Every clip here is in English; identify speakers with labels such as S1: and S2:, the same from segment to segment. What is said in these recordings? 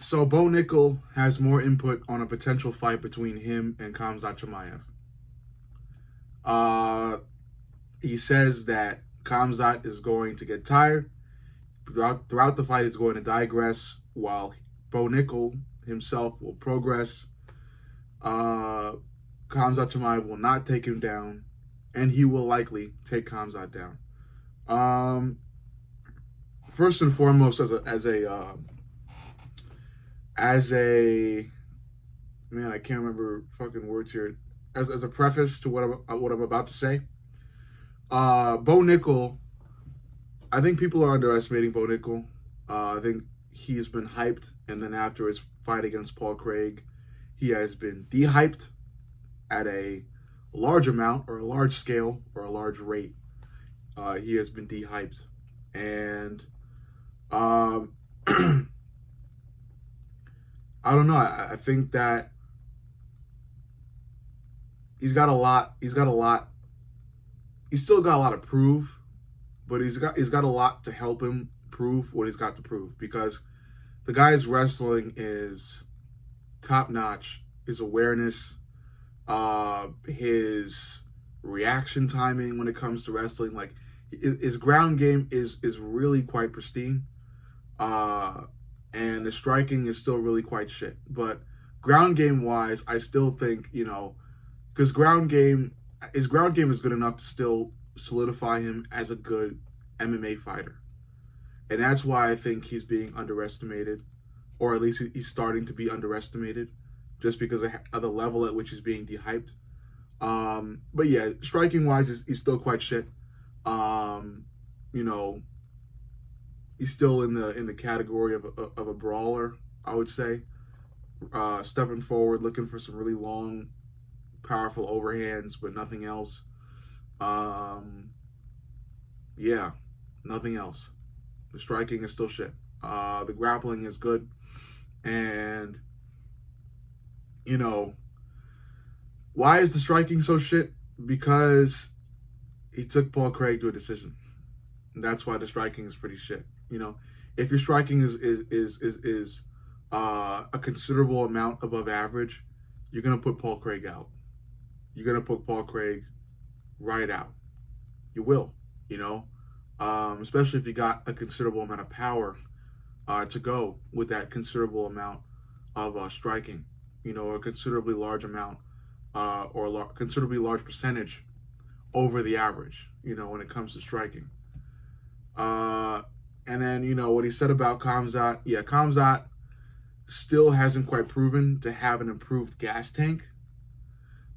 S1: So Bo Nickal has more input on a potential fight between him and Kamzat Chimaev. Uh, he says that Kamzat is going to get tired. Throughout the fight, he's going to digress, while Bo Nickal himself will progress. Kamzat Chimaev will not take him down, and he will likely take Kamzat down. First and foremost, as a man, I can't remember fucking words here. As a preface to what I'm about to say, Bo Nickal, I think people are underestimating Bo Nickal. I think he's been hyped, and then after his fight against Paul Craig, he has been dehyped at a large amount, or a large scale, or a large rate. He has been dehyped, and I don't know. I think that he's got a lot. He's still got a lot to prove, but he's got a lot to help him prove what he's got to prove, because the guy's wrestling is top notch. His awareness, his reaction timing when it comes to wrestling, like his ground game is really quite pristine. And the striking is still really quite shit. But ground game wise, I still think, because his ground game is good enough to still solidify him as a good MMA fighter. And that's why I think he's being underestimated, or at least he's starting to be underestimated, just because of the level at which he's being dehyped. But yeah, striking wise, he's still quite shit. He's still in the category of a brawler, I would say. Stepping forward, looking for some really long, powerful overhands, but nothing else. Yeah, nothing else. The striking is still shit. The grappling is good, and why is the striking so shit? Because he took Paul Craig to a decision. And that's why the striking is pretty shit. If your striking is a considerable amount above average, you're gonna put Paul Craig out. You're gonna put Paul Craig right out. You will, especially if you got a considerable amount of power to go with that considerable amount of striking. A considerably large amount or considerably large percentage over the average. When it comes to striking. And then, what he said about Kamzat. Yeah, Kamzat still hasn't quite proven to have an improved gas tank.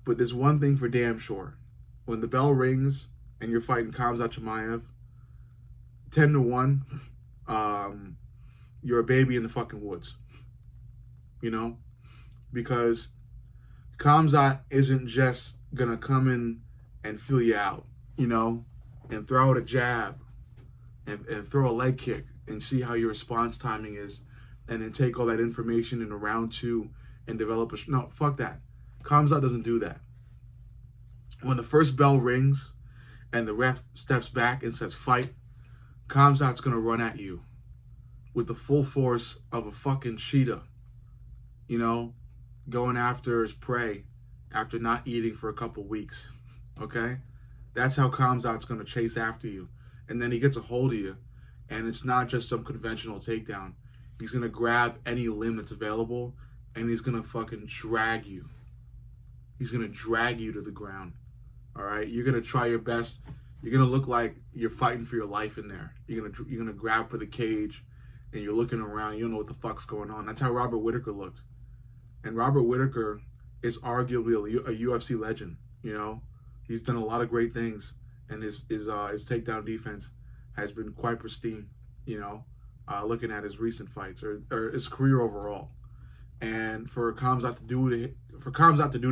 S1: But there's one thing for damn sure. When the bell rings and you're fighting Kamzat Chimaev, 10-1, you're a baby in the fucking woods. Because Kamzat isn't just going to come in and feel you out, and throw out a jab. And throw a leg kick and see how your response timing is, and then take all that information in a round two and develop no, fuck that. Kamzat doesn't do that. When the first bell rings and the ref steps back and says fight, Kamzat's gonna run at you with the full force of a fucking cheetah, going after his prey after not eating for a couple weeks. Okay? That's how Kamzat's gonna chase after you. And then he gets a hold of you, and it's not just some conventional takedown. He's going to grab any limb that's available, and he's going to fucking drag you. He's going to drag you to the ground, all right? You're going to try your best. You're going to look like you're fighting for your life in there. You're going to grab for the cage, and you're looking around. You don't know what the fuck's going on. That's how Robert Whittaker looked. And Robert Whittaker is arguably a UFC legend, He's done a lot of great things. And his takedown defense has been quite pristine, looking at his recent fights or his career overall. And for Kamzat to do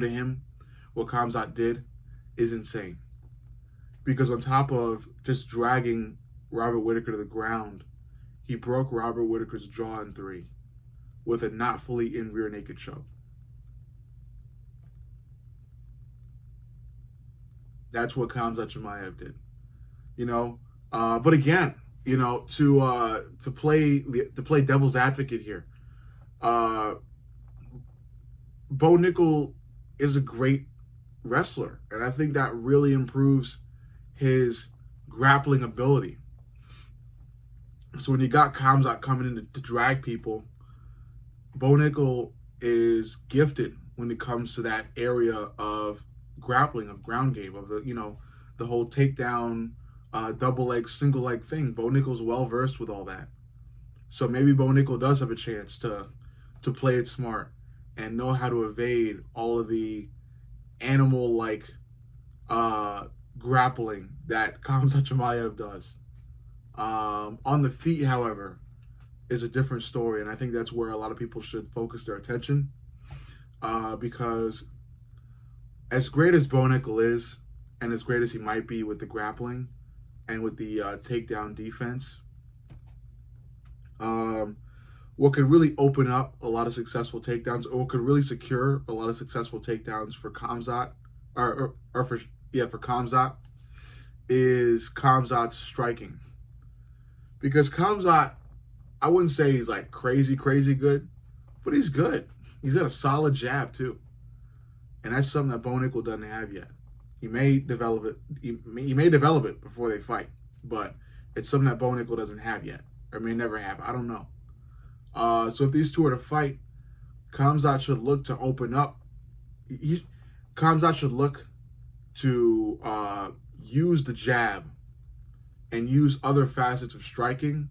S1: to him what Kamzat did is insane. Because on top of just dragging Robert Whittaker to the ground, he broke Robert Whittaker's jaw in 3 with a not fully in rear naked choke. That's what Kamzat Chimaev did, But again, to play devil's advocate here, Uh, Bo Nickal is a great wrestler, and I think that really improves his grappling ability. So when you got Kamzat coming in to drag people, Bo Nickal is gifted when it comes to that area of grappling, of ground game, of the whole takedown, double leg, single leg thing. Bo Nickal's well versed with all that. So maybe Bo Nickal does have a chance to play it smart and know how to evade all of the animal like grappling that Kamzat Chimaev does. On the feet, however, is a different story, and I think that's where a lot of people should focus their attention, because as great as Bo Nickal is, and as great as he might be with the grappling and with the takedown defense, what could really open up a lot of successful takedowns, or what could really secure a lot of successful takedowns for Kamzat, for Kamzat, is Kamzat's striking. Because Kamzat, I wouldn't say he's like crazy good, but he's good. He's got a solid jab too, and that's something that Bo Nickal doesn't have yet. He may develop it. He may develop it before they fight, but it's something that Bo Nickal doesn't have yet, or may never have. I don't know. So if these two are to fight, Kamzat should look to open up. Kamzat should look to use the jab and use other facets of striking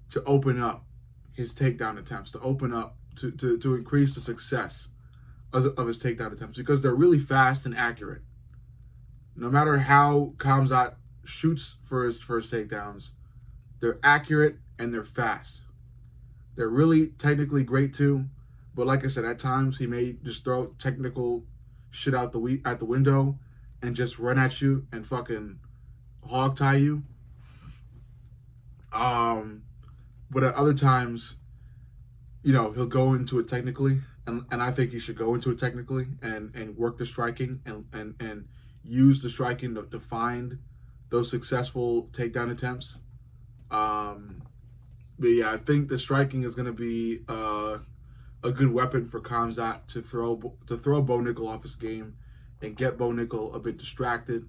S1: to open up his takedown attempts, to open up, to increase the success of his takedown attempts, because they're really fast and accurate. No matter how Kamzat shoots for his takedowns, they're accurate and they're fast. They're really technically great too, but like I said, at times he may just throw technical shit out the window and just run at you and fucking hog tie you. But at other times, he'll go into it technically, and I think he should go into it technically and work the striking and use the striking to find those successful takedown attempts. But yeah, I think the striking is going to be a good weapon for Kamzat to throw Bo Nickal off his game and get Bo Nickal a bit distracted,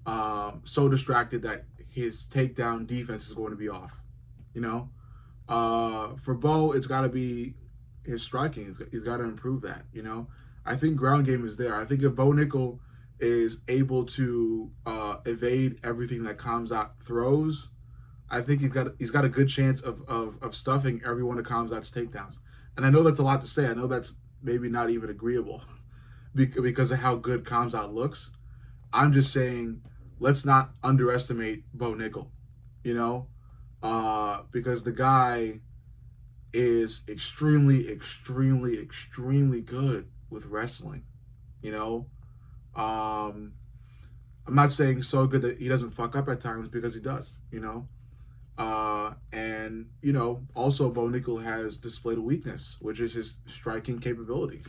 S1: so distracted that his takedown defense is going to be off. For Bo, it's got to be his striking. He's got to improve that. I think ground game is there. I think if Bo Nickal is able to evade everything that Kamzat throws, I think he's got a good chance of stuffing every one of Kamzat's takedowns. And I know that's a lot to say. I know that's maybe not even agreeable because of how good Kamzat looks. I'm just saying, let's not underestimate Bo Nickal, because the guy is extremely good with wrestling. I'm not saying so good that he doesn't fuck up at times, because he does. And also Bo Nickal has displayed a weakness, which is his striking capability.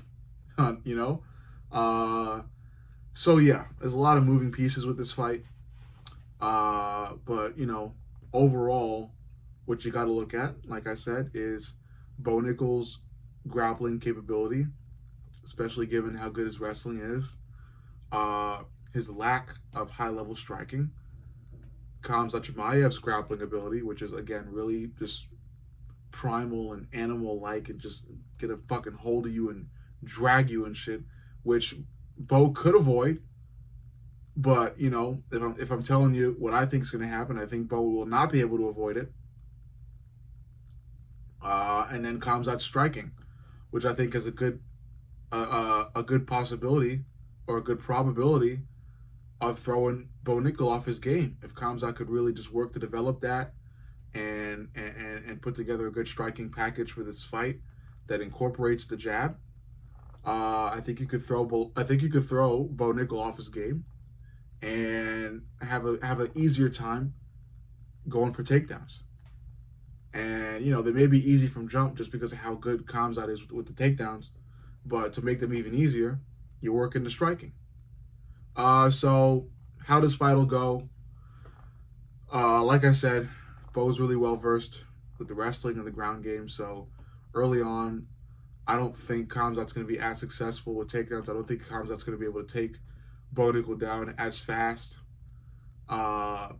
S1: So yeah, there's a lot of moving pieces with this fight. But overall, what you got to look at, like I said, is Bo Nickal's grappling capability, especially given how good his wrestling is. His lack of high-level striking. Kamzat Chimaev's grappling ability, which is, again, really just primal and animal-like, and just get a fucking hold of you and drag you and shit, which Bo could avoid. But, if I'm telling you what I think is going to happen, I think Bo will not be able to avoid it. And then Kamzat's striking, which I think is a good possibility, or a good probability of throwing Bo Nickal off his game. If Kamzat could really just work to develop that and put together a good striking package for this fight that incorporates the jab, I think you could throw Bo Nickal off his game and have an easier time going for takedowns. And they may be easy from jump just because of how good Kamzat is with the takedowns, but to make them even easier, you're working the striking. So how this fight will go? Like I said, Bo's really well versed with the wrestling and the ground game, so early on. I don't think Kamzat's going to be as successful with takedowns. I don't think Kamzat's going to be able to take Bo Nickal down as fast and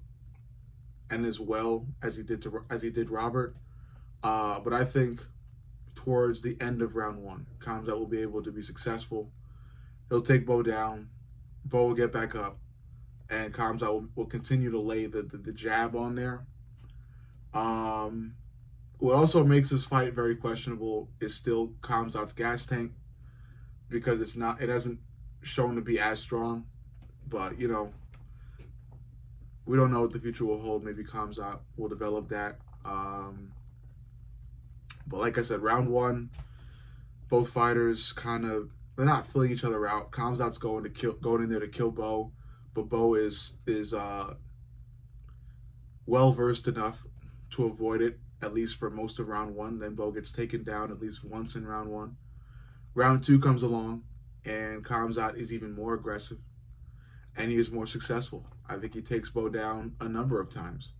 S1: as well as he did Robert. But I think towards the end of round one, Kamzat will be able to be successful. He'll take Bo down. Bo will get back up, and Kamzat will continue to lay the jab on there. What also makes this fight very questionable is still Kamzat's gas tank, because it hasn't shown to be as strong. But you know, we don't know what the future will hold. Maybe Kamzat will develop that. But like I said, round one, both fighters they're not filling each other out. Kamzat's going in there to kill Bo, but Bo is well versed enough to avoid it, at least for most of round one. Then Bo gets taken down at least once in round one. Round two comes along, and Kamzat is even more aggressive, and he is more successful. I think he takes Bo down a number of times.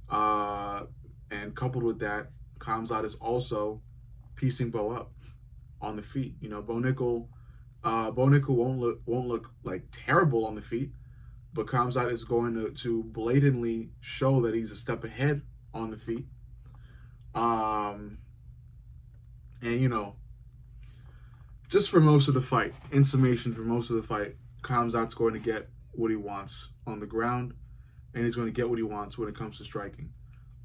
S1: And coupled with that, Kamzat is also piecing Bo up on the feet. You know, Bo Nickal won't look like terrible on the feet, but Kamzat is going to blatantly show that he's a step ahead on the feet. And you know, just for most of the fight, in summation, for most of the fight, Kamzat's going to get what he wants on the ground, and he's going to get what he wants when it comes to striking.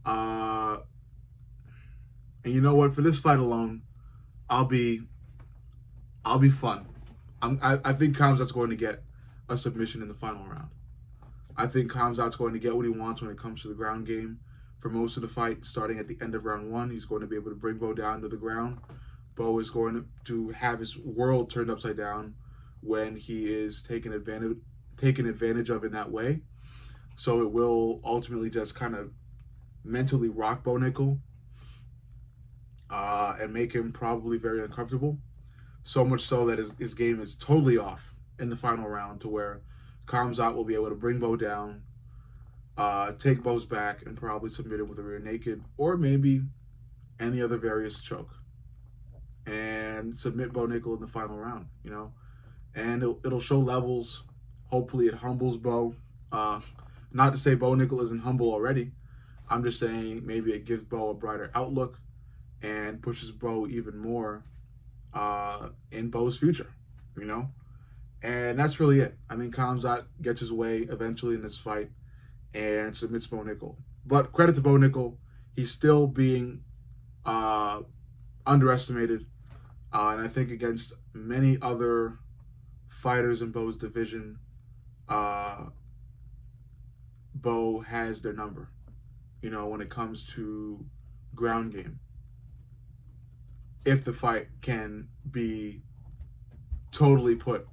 S1: And you know what? For this fight alone, I'll be fun. I think Kamzat's going to get a submission in the final round. I think Kamzat's going to get what he wants when it comes to the ground game. For most of the fight, starting at the end of round one, he's going to be able to bring Bo down to the ground. Bo is going to have his world turned upside down when he is taken advantage of in that way. So it will ultimately just kind of mentally rock Bo Nickal and make him probably very uncomfortable. So much so that his game is totally off in the final round, to where Kamzat will be able to bring Bo down, take Bo's back, and probably submit him with a rear naked, or maybe any other various choke, and submit Bo Nickal in the final round, you know. And it'll show levels. Hopefully it humbles Bo. Not to say Bo Nickal isn't humble already. I'm just saying maybe it gives Bo a brighter outlook and pushes Bo even more in Bo's future, you know. And that's really it. I mean, Kamzat gets his way eventually in this fight and submits Bo Nickal. But credit to Bo Nickal, he's still being underestimated. And I think against many other fighters in Bo's division, Bo has their number, you know, when it comes to ground game. If the fight can be totally put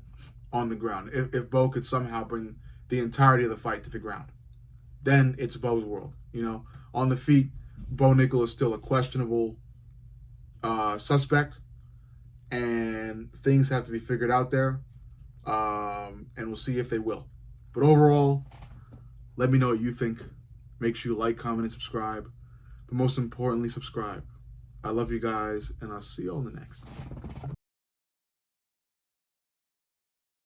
S1: on the ground, if Bo could somehow bring the entirety of the fight to the ground, then it's Bo's world, you know. On the feet, Bo Nickal is still a questionable suspect, and things have to be figured out there, and we'll see if they will. But overall, let me know what you think. Make sure you like, comment, and subscribe. But most importantly, subscribe. I love you guys, and I'll see you on the next.